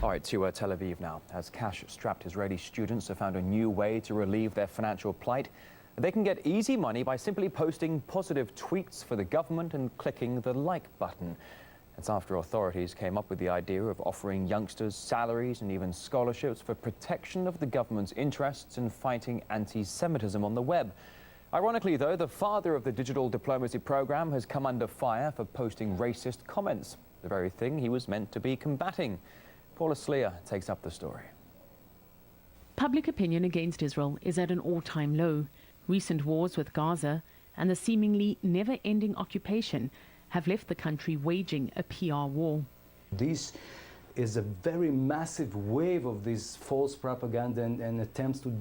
All right, to Tel Aviv now, as cash-strapped Israeli students have found a new way to relieve their financial plight. They can get easy money by simply posting positive tweets for the government and clicking the like button. It's after authorities came up with the idea of offering youngsters salaries and even scholarships for protection of the government's interests in fighting anti-Semitism on the web. Ironically, though, the father of the digital diplomacy program has come under fire for posting racist comments, the very thing he was meant to be combating. Paula Slier takes up the story. Public opinion against Israel is at an all-time low. Recent wars with Gaza and the seemingly never-ending occupation have left the country waging a PR war. This is a very massive wave of this false propaganda and attempts to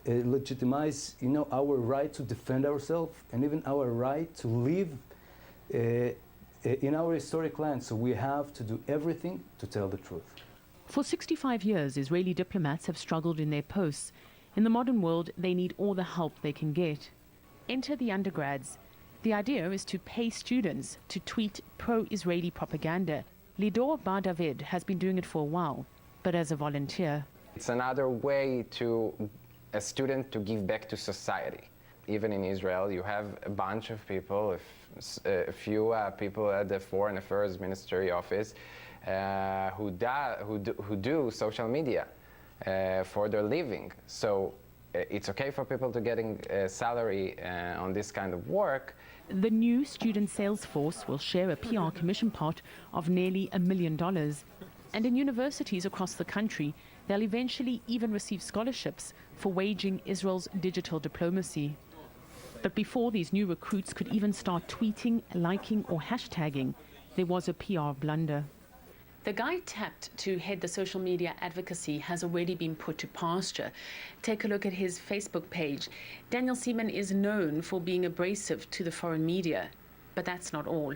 legitimize, our right to defend ourselves and even our right to live in our historic land. So we have to do everything to tell the truth. For 65 years, Israeli diplomats have struggled in their posts. In the modern world, they need all the help they can get. Enter the undergrads. The idea is to pay students to tweet pro-Israeli propaganda. Lidor Bar David has been doing it for a while, but as a volunteer. It's another way to a student to give back to society. Even in Israel, you have a bunch of people, a few people at the Foreign Affairs Ministry office who do social media for their living. So it's okay for people to getting a salary on this kind of work. The new student sales force will share a PR commission pot of nearly $1 million. And in universities across the country, they'll eventually even receive scholarships for waging Israel's digital diplomacy. But before these new recruits could even start tweeting, liking or hashtagging, there was a PR blunder. The guy tapped to head the social media advocacy has already been put to pasture. Take a look at his Facebook page. Daniel Seaman is known for being abrasive to the foreign media, but that's not all.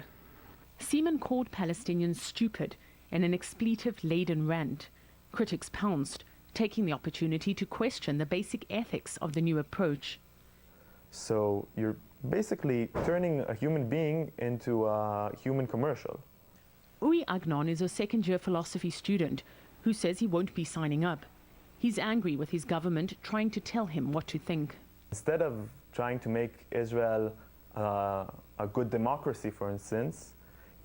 Seaman called Palestinians stupid in an expletive-laden rant. Critics pounced, taking the opportunity to question the basic ethics of the new approach. So you're basically turning a human being into a human commercial. Uri Agnon is a second-year philosophy student who says he won't be signing up. He's angry with his government trying to tell him what to think. Instead of trying to make Israel a good democracy, for instance,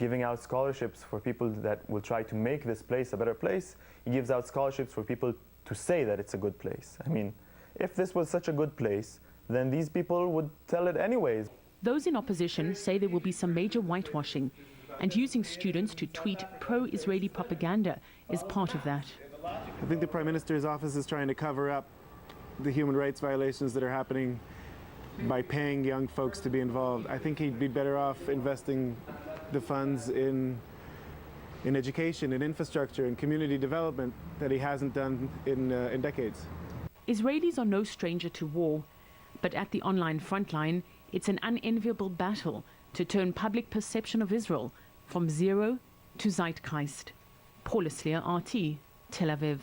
giving out scholarships for people that will try to make this place a better place, he gives out scholarships for people to say that it's a good place. I mean, if this was such a good place, then these people would tell it anyways. Those in opposition say there will be some major whitewashing, and using students to tweet pro-Israeli propaganda is part of that. I think the Prime Minister's office is trying to cover up the human rights violations that are happening by paying young folks to be involved. I think he'd be better off investing the funds in education, in infrastructure, in community development that he hasn't done in decades. Israelis are no stranger to war, but at the online frontline, it's an unenviable battle to turn public perception of Israel from zero to zeitgeist. Paula Slier, RT, Tel Aviv.